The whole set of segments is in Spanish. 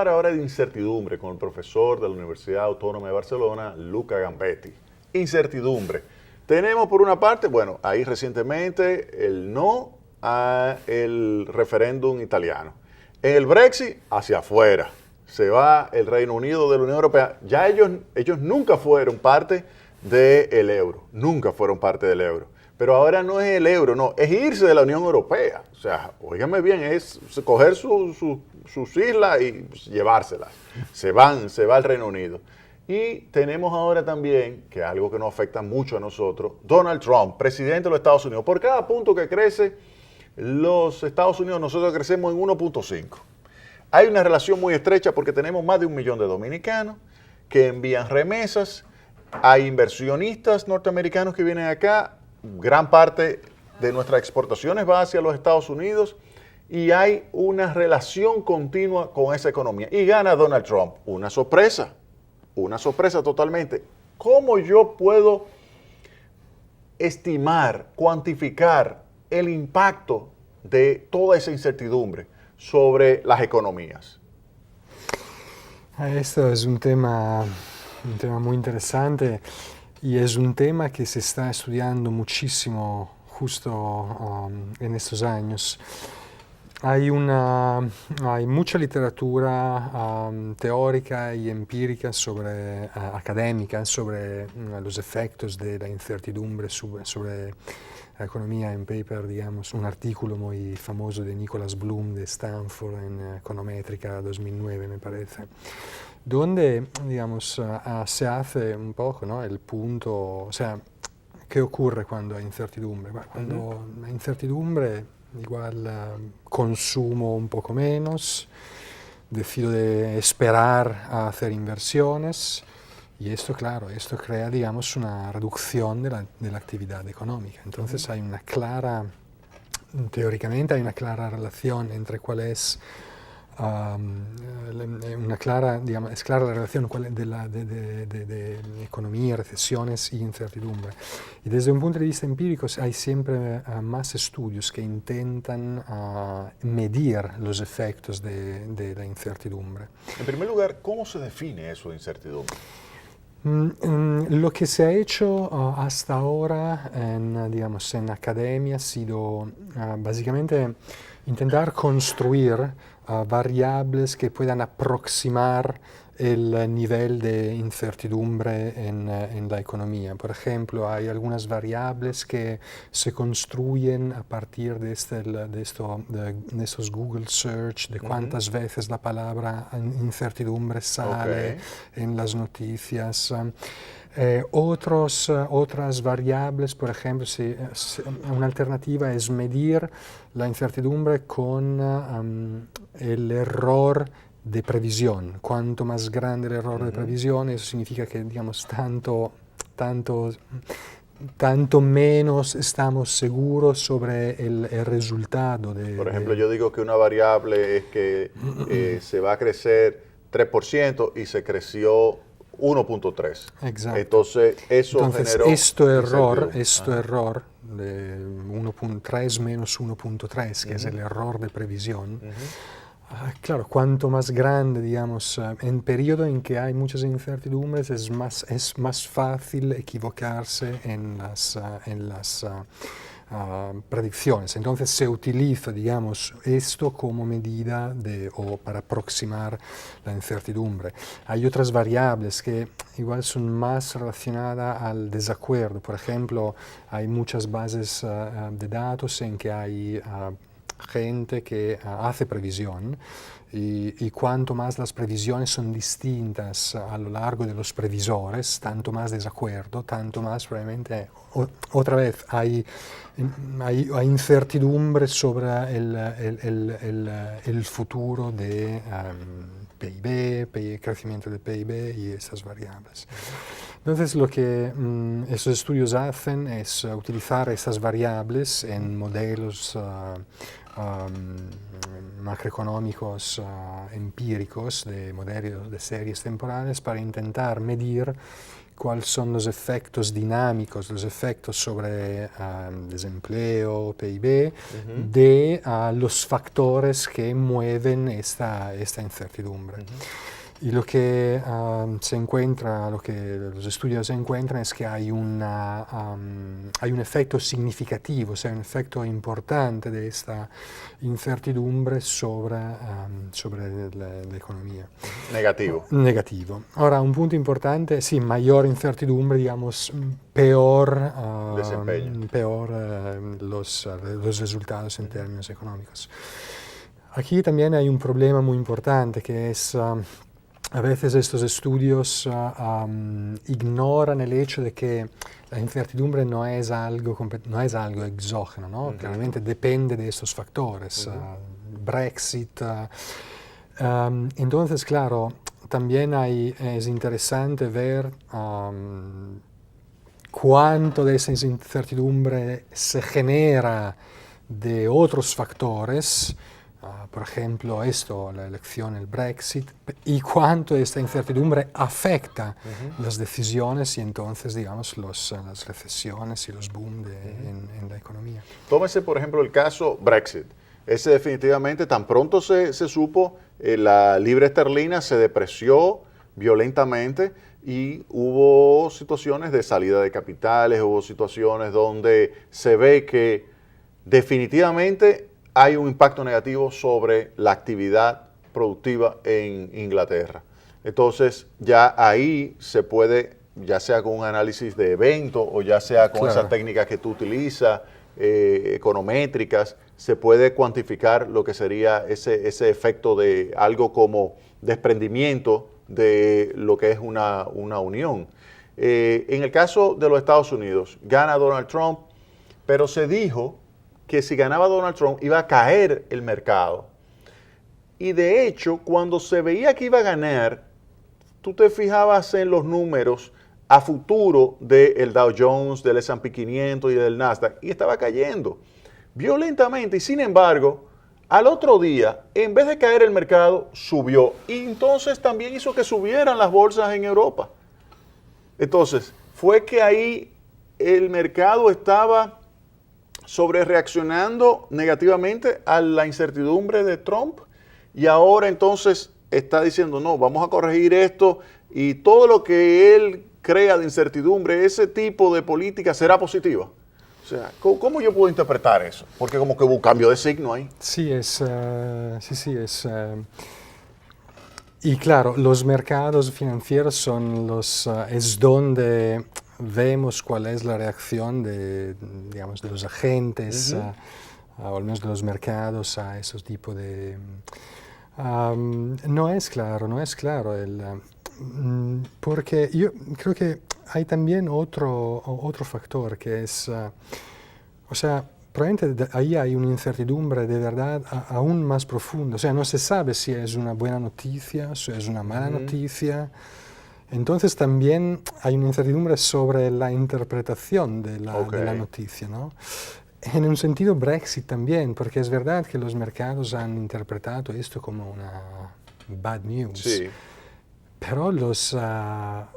hablar ahora de incertidumbre con el profesor de la Universidad Autónoma de Barcelona, Luca Gambetti. Incertidumbre. Tenemos por una parte, bueno, ahí recientemente el no al referéndum italiano. En el Brexit, hacia afuera. Se va el Reino Unido de la Unión Europea. Ya ellos nunca fueron parte del euro. Nunca fueron parte del euro. Pero ahora no es el euro, no, es irse de la Unión Europea. O sea, óigame bien, es coger sus islas y llevárselas. Se va al Reino Unido. Y tenemos ahora también, que es algo que nos afecta mucho a nosotros, Donald Trump, presidente de los Estados Unidos. Por cada punto que crece los Estados Unidos, nosotros crecemos en 1.5. Hay una relación muy estrecha porque tenemos más de 1 millón de dominicanos que envían remesas. Hay inversionistas norteamericanos que vienen acá. Gran parte de nuestras exportaciones va hacia los Estados Unidos y hay una relación continua con esa economía. Y gana Donald Trump. Una sorpresa totalmente. ¿Cómo yo puedo estimar, cuantificar el impacto de toda esa incertidumbre sobre las economías? Esto es un tema muy interesante y es un tema que se está estudiando muchísimo justo en estos años. Hay mucha literatura teórica y empírica académica sobre los efectos de la incertidumbre sobre la economía en paper, digamos, un artículo muy famoso de Nicholas Bloom de Stanford en Econométrica 2009, me parece, donde, digamos, se hace un poco, ¿no?, el punto, o sea, ¿qué ocurre cuando hay incertidumbre? Bueno, cuando hay incertidumbre, igual consumo un poco menos, decido de esperar a hacer inversiones y esto, claro, esto crea, digamos, una reducción de la actividad económica. Entonces teóricamente hay una clara relación entre cuál es es clara la relación de economía, recesiones y incertidumbre. Y desde un punto de vista empírico hay siempre más estudios que intentan medir los efectos de la incertidumbre. En primer lugar, ¿cómo se define eso de incertidumbre? Lo que se ha hecho hasta ahora en academia ha sido básicamente intentar construir variables que puedan aproximar el nivel de incertidumbre en la economía. Por ejemplo, hay algunas variables que se construyen a partir de estos Google Search, de cuántas veces la palabra incertidumbre sale en las noticias. Otras variables, por ejemplo, una alternativa es medir la incertidumbre con el error de previsión. Cuanto más grande el error de previsión, eso significa que, digamos, tanto menos estamos seguros sobre el resultado. Por ejemplo, yo digo que una variable es que se va a crecer 3% y se creció 1.3. Exacto. Entonces, generó este error de 1.3 menos 1.3, que es el error de previsión, claro, cuanto más grande, digamos, en periodo en que hay muchas incertidumbres, es más fácil equivocarse en las predicciones. Entonces se utiliza, digamos, esto como medida o para aproximar la incertidumbre. Hay otras variables que igual son más relacionadas al desacuerdo. Por ejemplo, hay muchas bases de datos en que hay gente que hace previsión y cuanto más las previsiones son distintas a lo largo de los previsores, tanto más desacuerdo, tanto más probablemente otra vez hay incertidumbre sobre el futuro de PIB, crecimiento del PIB y esas variables. Entonces lo que estos estudios hacen es utilizar estas variables en modelos macroeconómicos empíricos de modelos de series temporales para intentar medir cuáles son los efectos dinámicos, los efectos sobre desempleo, PIB, de los factores que mueven esta incertidumbre. Y lo que se encuentra, lo que los estudios encuentran es que hay un efecto significativo, o sea, un efecto importante de esta incertidumbre sobre la economía. Negativo. Negativo. Ahora, un punto importante, sí, mayor incertidumbre, digamos, peor, Desempeño. peor los resultados en términos económicos. Aquí también hay un problema muy importante que es... a veces estos estudios ignoran el hecho de que la incertidumbre no es algo exógeno, ¿no? Claramente depende de estos factores, Brexit. Entonces, claro, también es interesante ver cuánto de esa incertidumbre se genera de otros factores. Por ejemplo, la elección, el Brexit, y cuánto esta incertidumbre afecta las decisiones y entonces, digamos, las recesiones y los boom en la economía. Tómese, por ejemplo, el caso Brexit. Ese definitivamente, tan pronto se supo, la libra esterlina se depreció violentamente y hubo situaciones de salida de capitales, hubo situaciones donde se ve que definitivamente hay un impacto negativo sobre la actividad productiva en Inglaterra. Entonces, ya ahí se puede, ya sea con un análisis de evento o ya sea con esas técnicas que tú utilizas, econométricas, se puede cuantificar lo que sería ese efecto de algo como desprendimiento de lo que es una unión. En el caso de los Estados Unidos, gana Donald Trump, pero se dijo que si ganaba Donald Trump iba a caer el mercado. Y de hecho, cuando se veía que iba a ganar, tú te fijabas en los números a futuro del Dow Jones, del S&P 500 y del Nasdaq, y estaba cayendo violentamente. Y sin embargo, al otro día, en vez de caer el mercado, subió. Y entonces también hizo que subieran las bolsas en Europa. Entonces, fue que ahí el mercado estaba sobre reaccionando negativamente a la incertidumbre de Trump y ahora entonces está diciendo, no, vamos a corregir esto y todo lo que él crea de incertidumbre, ese tipo de política será positiva. O sea, ¿cómo yo puedo interpretar eso? Porque como que hubo un cambio de signo ahí. Sí, y claro, los mercados financieros es donde vemos cuál es la reacción digamos, de los agentes, o al menos de los mercados a esos tipos de... no es claro, porque yo creo que hay también otro factor que es, o sea, probablemente ahí hay una incertidumbre de verdad aún más profunda, o sea, no se sabe si es una buena noticia, si es una mala noticia. Entonces también hay una incertidumbre sobre la interpretación de la noticia, ¿no? En un sentido Brexit también, porque es verdad que los mercados han interpretado esto como una bad news. Sí. Pero o sea,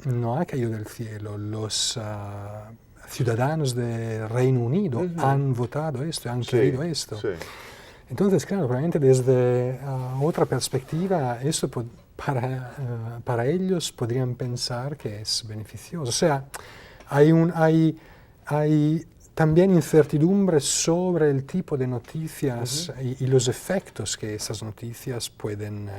no ha caído del cielo. Los ciudadanos de Reino Unido han votado esto, han querido esto. Sí. Entonces, claro, probablemente desde otra perspectiva, esto para ellos podrían pensar que es beneficioso. O sea, hay también incertidumbre sobre el tipo de noticias y los efectos que esas noticias pueden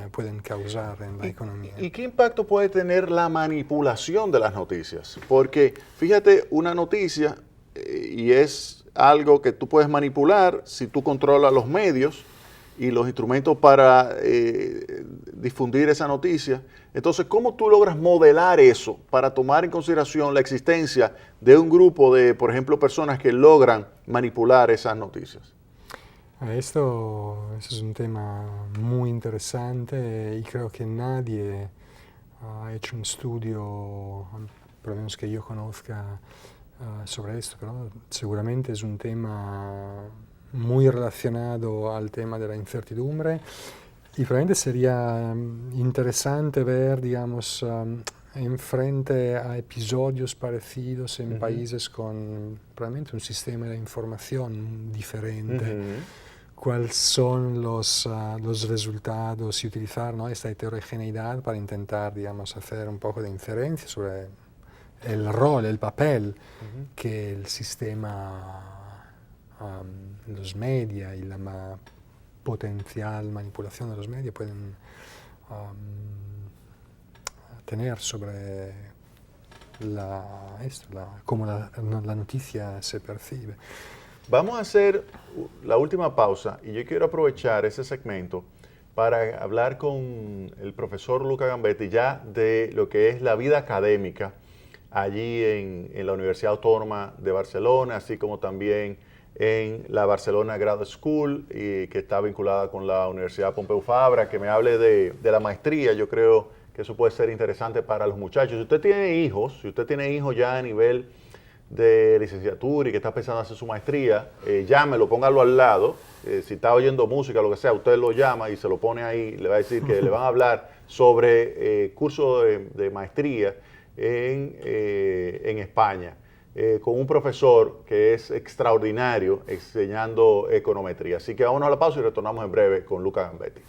causar en la economía. ¿Y qué impacto puede tener la manipulación de las noticias? Porque fíjate, una noticia, y es algo que tú puedes manipular si tú controlas los medios y los instrumentos para difundir esa noticia. Entonces, ¿cómo tú logras modelar eso para tomar en consideración la existencia de un grupo de, por ejemplo, personas que logran manipular esas noticias? Esto es un tema muy interesante y creo que nadie ha hecho un estudio, por lo menos que yo conozca, sobre esto, pero seguramente es un tema muy relacionado al tema de la incertidumbre y probablemente sería interesante ver, digamos, enfrente a episodios parecidos en países con probablemente un sistema de información diferente, cuáles son los resultados y utilizar, ¿no?, esta heterogeneidad para intentar, digamos, hacer un poco de inferencia sobre el rol, el papel que el sistema, los media y la potencial manipulación de los medios pueden tener sobre cómo la noticia se percibe. Vamos a hacer la última pausa y yo quiero aprovechar ese segmento para hablar con el profesor Luca Gambetti ya de lo que es la vida académica allí en la Universidad Autónoma de Barcelona, así como también en la Barcelona Grad School, y que está vinculada con la Universidad Pompeu Fabra, que me hable de la maestría. Yo creo que eso puede ser interesante para los muchachos. Si usted tiene hijos ya a nivel de licenciatura y que está pensando hacer su maestría, llámelo, póngalo al lado. Si está oyendo música, lo que sea, usted lo llama y se lo pone ahí, le va a decir que le van a hablar sobre curso de maestría en España, con un profesor que es extraordinario enseñando econometría. Así que vámonos a la pausa y retornamos en breve con Luca Gambetti.